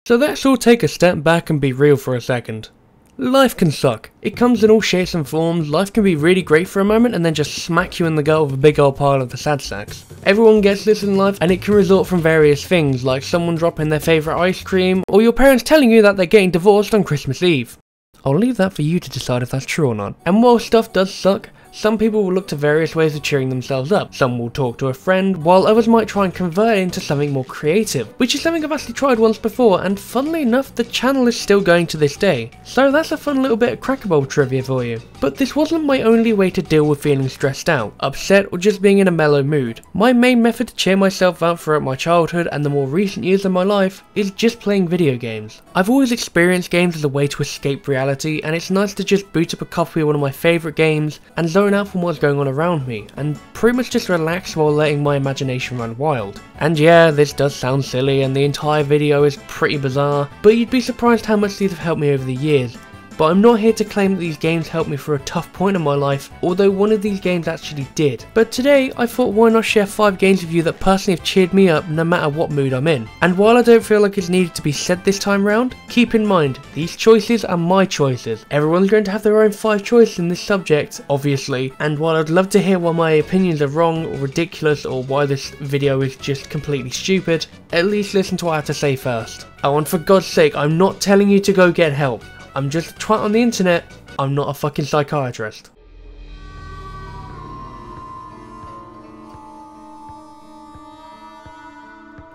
So let's all take a step back and be real for a second. Life can suck. It comes in all shapes and forms. Life can be really great for a moment and then just smack you in the gut with a big old pile of the sad sacks. Everyone gets this in life, and it can result from various things like someone dropping their favourite ice cream or your parents telling you that they're getting divorced on Christmas Eve. I'll leave that for you to decide if that's true or not. And while stuff does suck, some people will look to various ways of cheering themselves up. Some will talk to a friend, while others might try and convert it into something more creative, which is something I've actually tried once before, and funnily enough, the channel is still going to this day. So that's a fun little bit of Cracker Bowl trivia for you. But this wasn't my only way to deal with feeling stressed out, upset, or just being in a mellow mood. My main method to cheer myself up throughout my childhood and the more recent years of my life is just playing video games. I've always experienced games as a way to escape reality, and it's nice to just boot up a copy of one of my favourite games and zone out from what's going on around me, and pretty much just relax while letting my imagination run wild. And yeah, this does sound silly and the entire video is pretty bizarre, but you'd be surprised how much these have helped me over the years. But I'm not here to claim that these games helped me through a tough point in my life, although one of these games actually did. But today, I thought why not share 5 games with you that personally have cheered me up no matter what mood I'm in. And while I don't feel like it's needed to be said this time round, keep in mind, these choices are my choices. Everyone's going to have their own 5 choices in this subject, obviously, and while I'd love to hear why my opinions are wrong or ridiculous or why this video is just completely stupid, at least listen to what I have to say first. Oh, and for God's sake, I'm not telling you to go get help. I'm just a twat on the internet, I'm not a fucking psychiatrist.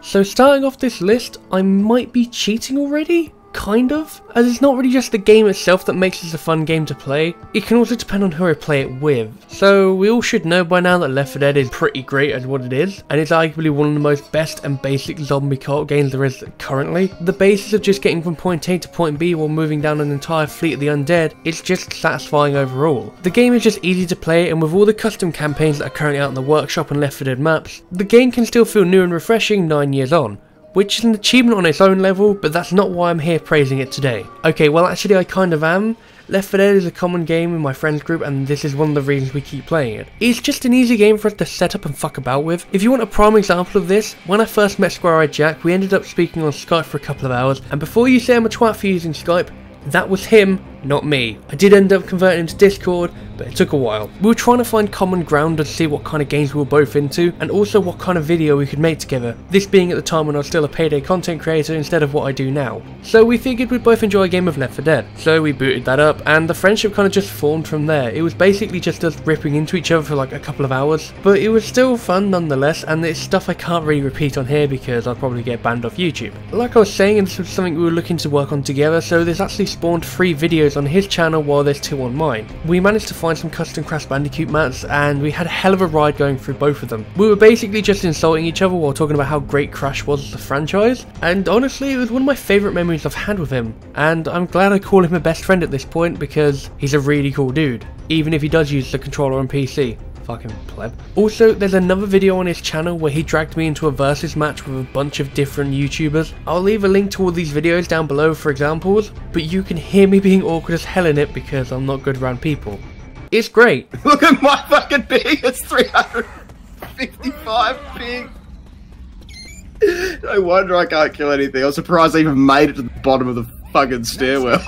So starting off this list, I might be cheating already? Kind of, as it's not really just the game itself that makes this a fun game to play, it can also depend on who I play it with. So we all should know by now that Left 4 Dead is pretty great at what it is, and it's arguably one of the most best and basic zombie co-op games there is currently. The basis of just getting from point A to point B while moving down an entire fleet of the undead is just satisfying overall. The game is just easy to play, and with all the custom campaigns that are currently out in the workshop and Left 4 Dead maps, the game can still feel new and refreshing 9 years on. Which is an achievement on its own level, but that's not why I'm here praising it today. Okay, well actually I kind of am. Left 4 Dead is a common game in my friends group, and this is one of the reasons we keep playing it. It's just an easy game for us to set up and fuck about with. If you want a prime example of this, when I first met Square Eyed Jack, we ended up speaking on Skype for a couple of hours, and before you say I'm a twat for using Skype, that was him, not me. I did end up converting into Discord, but it took a while. We were trying to find common ground and see what kind of games we were both into, and also what kind of video we could make together, this being at the time when I was still a payday content creator instead of what I do now. So we figured we'd both enjoy a game of Left 4 Dead. So we booted that up, and the friendship kind of just formed from there. It was basically just us ripping into each other for like a couple of hours, but it was still fun nonetheless, and it's stuff I can't really repeat on here because I'd probably get banned off YouTube. Like I was saying, this was something we were looking to work on together, so this actually spawned 3 videos on his channel while there's 2 on mine. We managed to find some custom Crash Bandicoot maps, and we had a hell of a ride going through both of them. We were basically just insulting each other while talking about how great Crash was as a franchise, and honestly it was one of my favourite memories I've had with him, and I'm glad I call him a best friend at this point because he's a really cool dude, even if he does use the controller on PC. Fucking pleb. Also, there's another video on his channel where he dragged me into a versus match with a bunch of different YouTubers. I'll leave a link to all these videos down below for examples, but you can hear me being awkward as hell in it because I'm not good around people. It's great. Look at my fucking ping, it's 355 ping. No wonder I can't kill anything. I was surprised I even made it to the bottom of the fucking stairwell.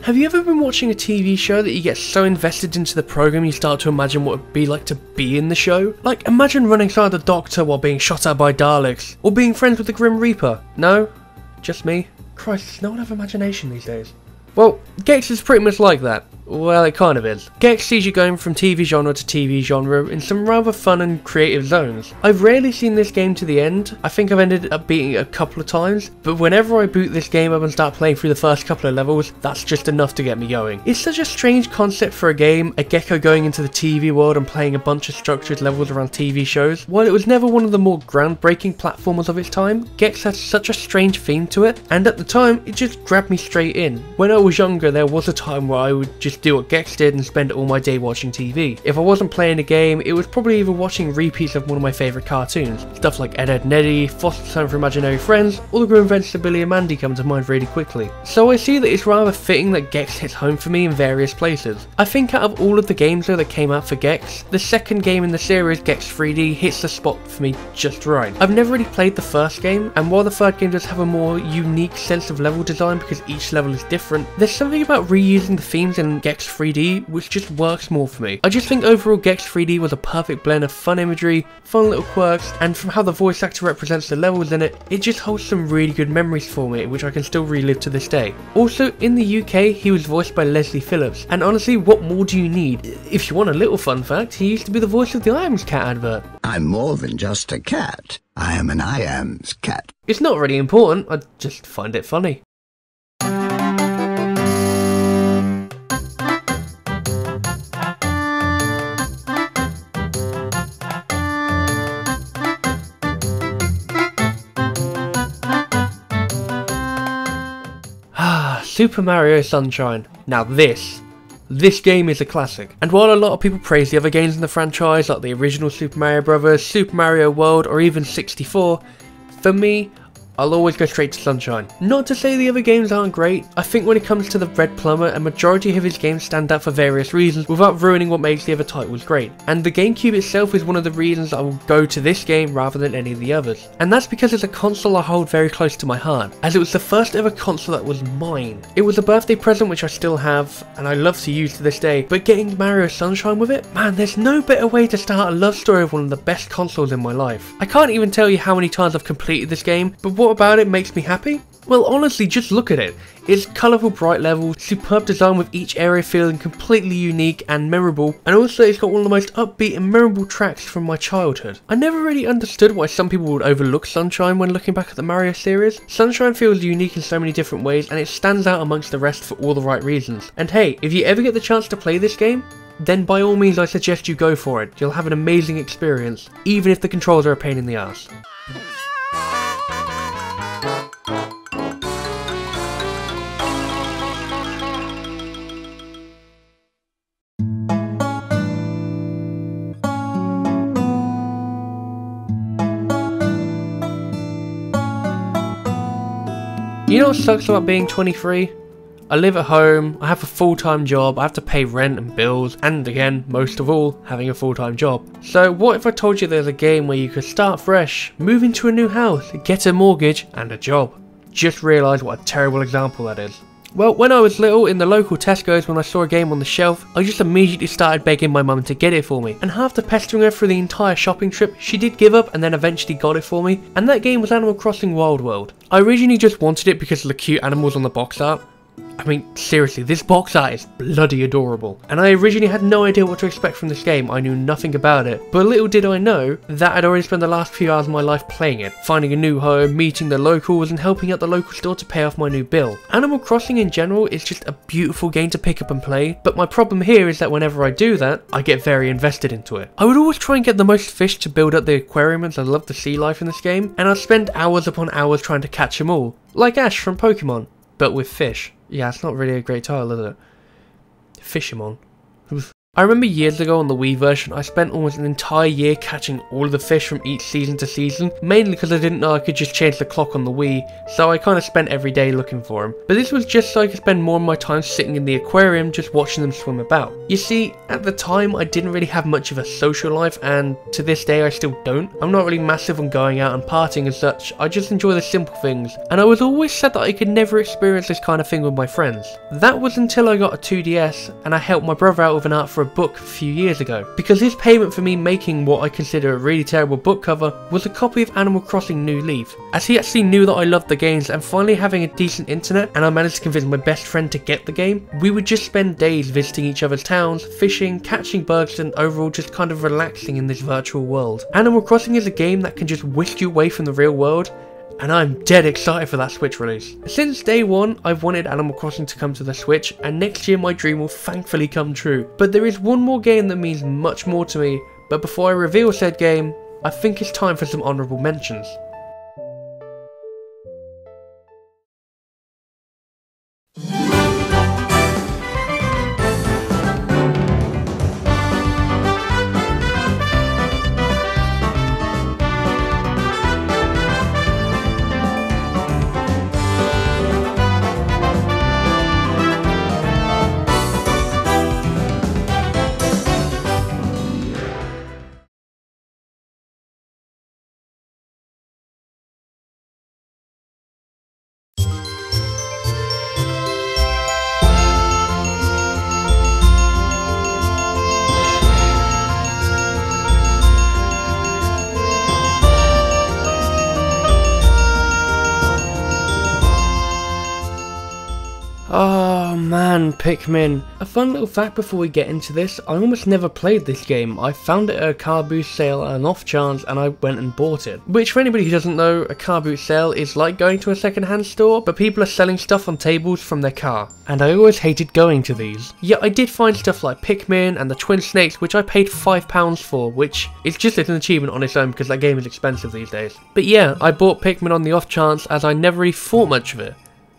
Have you ever been watching a TV show that you get so invested into the program you start to imagine what it would be like to be in the show? Like, imagine running inside the Doctor while being shot at by Daleks, or being friends with the Grim Reaper. No? Just me? Christ, does no one have imagination these days? Well, Gex is pretty much like that. Well, it kind of is. Gex sees you going from TV genre to TV genre in some rather fun and creative zones. I've rarely seen this game to the end. I think I've ended up beating it a couple of times, but whenever I boot this game up and start playing through the first couple of levels, that's just enough to get me going. It's such a strange concept for a game, a gecko going into the TV world and playing a bunch of structured levels around TV shows. While it was never one of the more groundbreaking platformers of its time, Gex has such a strange theme to it, and at the time, it just grabbed me straight in. When I was younger, there was a time where I would just just do what Gex did and spend all my day watching TV. If I wasn't playing a game, it was probably either watching repeats of one of my favourite cartoons. Stuff like Ed, Edd and Eddy, Foster's Home for Imaginary Friends, or the Grim Adventures of Billy and Mandy come to mind really quickly. So I see that it's rather fitting that Gex hits home for me in various places. I think out of all of the games though that came out for Gex, the second game in the series, Gex 3D, hits the spot for me just right. I've never really played the first game, and while the third game does have a more unique sense of level design because each level is different, there's something about reusing the themes in Gex 3D which just works more for me. I just think overall Gex 3D was a perfect blend of fun imagery, fun little quirks, and from how the voice actor represents the levels in it, it just holds some really good memories for me which I can still relive to this day. Also, in the UK, he was voiced by Leslie Phillips, and honestly, what more do you need? If you want a little fun fact, he used to be the voice of the Iams cat advert. I'm more than just a cat. I am an Iams cat. It's not really important, I just find it funny. Super Mario Sunshine. Now this game is a classic, and while a lot of people praise the other games in the franchise like the original Super Mario Bros, Super Mario World or even 64, for me, I'll always go straight to Sunshine. Not to say the other games aren't great, I think when it comes to the Red Plumber, a majority of his games stand out for various reasons without ruining what makes the other titles great. And the GameCube itself is one of the reasons I will go to this game rather than any of the others. And that's because it's a console I hold very close to my heart, as it was the first ever console that was mine. It was a birthday present which I still have, and I love to use to this day, but getting Mario Sunshine with it? Man, there's no better way to start a love story of one of the best consoles in my life. I can't even tell you how many times I've completed this game, but what about it makes me happy? Well, honestly, just look at it. It's colourful, bright levels, superb design with each area feeling completely unique and memorable, and also it's got one of the most upbeat and memorable tracks from my childhood. I never really understood why some people would overlook Sunshine when looking back at the Mario series. Sunshine feels unique in so many different ways, and it stands out amongst the rest for all the right reasons. And hey, if you ever get the chance to play this game, then by all means I suggest you go for it. You'll have an amazing experience, even if the controls are a pain in the ass. You know what sucks about being 23? I live at home, I have a full-time job, I have to pay rent and bills, and again, most of all, having a full-time job. So what if I told you there's a game where you could start fresh, move into a new house, get a mortgage, and a job? Just realise what a terrible example that is. Well, when I was little, in the local Tesco's, when I saw a game on the shelf, I just immediately started begging my mum to get it for me. And after pestering her through the entire shopping trip, she did give up and then eventually got it for me. And that game was Animal Crossing Wild World. I originally just wanted it because of the cute animals on the box art. I mean, seriously, this box art is bloody adorable. And I originally had no idea what to expect from this game, I knew nothing about it. But little did I know that I'd already spent the last few hours of my life playing it, finding a new home, meeting the locals, and helping out the local store to pay off my new bill. Animal Crossing in general is just a beautiful game to pick up and play, but my problem here is that whenever I do that, I get very invested into it. I would always try and get the most fish to build up the aquarium as I love the sea life in this game, and I'd spend hours upon hours trying to catch them all, like Ash from Pokemon, but with fish. Yeah, it's not really a great title, is it? Fishermon. I remember years ago on the Wii version, I spent almost an entire year catching all of the fish from each season to season, mainly because I didn't know I could just change the clock on the Wii, so I kind of spent every day looking for them. But this was just so I could spend more of my time sitting in the aquarium just watching them swim about. You see, at the time I didn't really have much of a social life, and to this day I still don't. I'm not really massive on going out and partying as such, I just enjoy the simple things, and I was always sad that I could never experience this kind of thing with my friends. That was until I got a 2DS, and I helped my brother out with an art for a book a few years ago, because his payment for me making what I consider a really terrible book cover was a copy of Animal Crossing New Leaf, as he actually knew that I loved the games, and finally having a decent internet and I managed to convince my best friend to get the game, we would just spend days visiting each other's towns, fishing, catching bugs, and overall just kind of relaxing in this virtual world. Animal Crossing is a game that can just whisk you away from the real world, and I'm dead excited for that Switch release. Since day one, I've wanted Animal Crossing to come to the Switch, and next year my dream will thankfully come true. But there is one more game that means much more to me, but before I reveal said game, I think it's time for some honourable mentions. man, Pikmin. A fun little fact before we get into this, I almost never played this game. I found it at a car boot sale on an off chance and I went and bought it. Which for anybody who doesn't know, a car boot sale is like going to a second-hand store, but people are selling stuff on tables from their car. And I always hated going to these. Yet I did find stuff like Pikmin and the Twin Snakes, which I paid £5 for, which is just an achievement on its own because that game is expensive these days. But yeah, I bought Pikmin on the off chance as I never really thought much of it.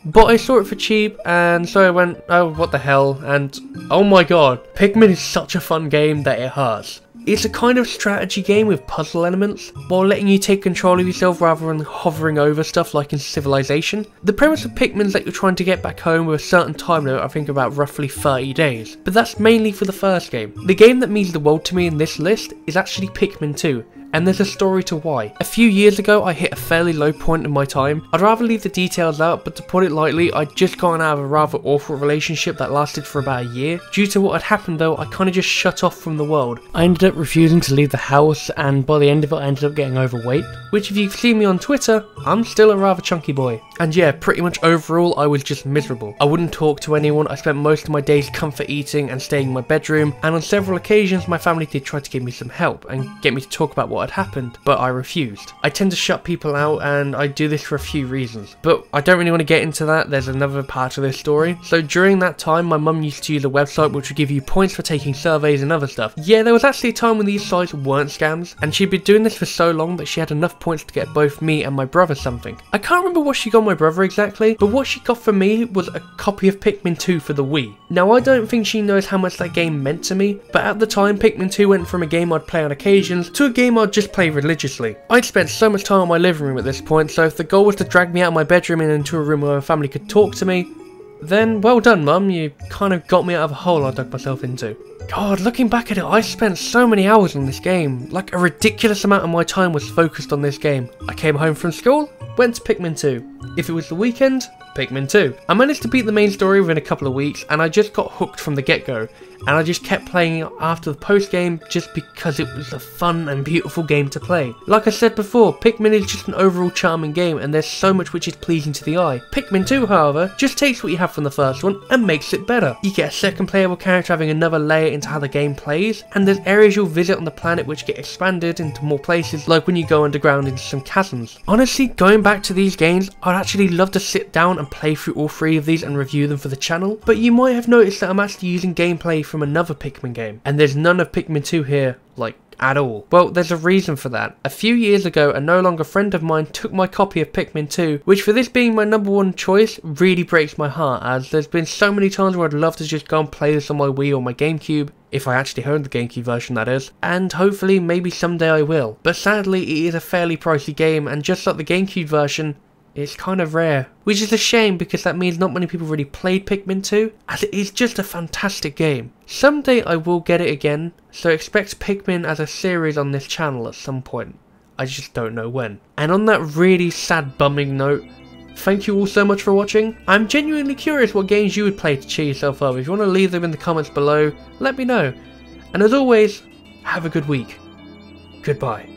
But I saw it for cheap, and so I went, oh, what the hell, and oh my god, Pikmin is such a fun game that it hurts. It's a kind of strategy game with puzzle elements, while letting you take control of yourself rather than hovering over stuff like in Civilization. The premise of Pikmin is that you're trying to get back home with a certain time limit, I think about roughly 30 days, but that's mainly for the first game. The game that means the world to me in this list is actually Pikmin 2. And there's a story to why. A few years ago I hit a fairly low point in my time. I'd rather leave the details out, but to put it lightly, I'd just gotten out of a rather awful relationship that lasted for about a year. Due to what had happened though, I kind of just shut off from the world. I ended up refusing to leave the house, and by the end of it I ended up getting overweight, which if you've seen me on Twitter, I'm still a rather chunky boy. And yeah, pretty much overall I was just miserable. I wouldn't talk to anyone, I spent most of my days comfort eating and staying in my bedroom, and on several occasions my family did try to give me some help and get me to talk about what had happened, but I refused. I tend to shut people out, and I do this for a few reasons, but I don't really want to get into that. There's another part of this story. So during that time my mum used to use a website which would give you points for taking surveys and other stuff. Yeah, there was actually a time when these sites weren't scams, and she'd been doing this for so long that she had enough points to get both me and my brother something. I can't remember what she got my brother exactly, but what she got for me was a copy of Pikmin 2 for the Wii. Now I don't think she knows how much that game meant to me, but at the time Pikmin 2 went from a game I'd play on occasions to a game I'd just play religiously. I'd spent so much time in my living room at this point, so if the goal was to drag me out of my bedroom and into a room where my family could talk to me, then well done mum, you kind of got me out of a hole I dug myself into. God, looking back at it, I spent so many hours on this game. Like a ridiculous amount of my time was focused on this game. I came home from school, went to Pikmin 2. If it was the weekend, Pikmin 2. I managed to beat the main story within a couple of weeks, and I just got hooked from the get-go. And I just kept playing it after the post-game just because it was a fun and beautiful game to play. Like I said before, Pikmin is just an overall charming game, and there's so much which is pleasing to the eye. Pikmin 2, however, just takes what you have from the first one and makes it better. You get a second playable character having another layer into how the game plays, and there's areas you'll visit on the planet which get expanded into more places, like when you go underground into some chasms. Honestly, going back to these games, I'd actually love to sit down and play through all three of these and review them for the channel, but you might have noticed that I'm actually using gameplay from another Pikmin game, and there's none of Pikmin 2 here, like, at all. Well, there's a reason for that. A few years ago, a no longer friend of mine took my copy of Pikmin 2, which for this being my #1 choice, really breaks my heart, as there's been so many times where I'd love to just go and play this on my Wii or my GameCube, if I actually owned the GameCube version that is, and hopefully maybe someday I will. But sadly, it is a fairly pricey game, and just like the GameCube version, it's kind of rare, which is a shame because that means not many people really played Pikmin 2, as it is just a fantastic game. Someday I will get it again, so expect Pikmin as a series on this channel at some point. I just don't know when. And on that really sad bumming note, thank you all so much for watching. I'm genuinely curious what games you would play to cheer yourself up. If you want to leave them in the comments below, let me know. And as always, have a good week. Goodbye.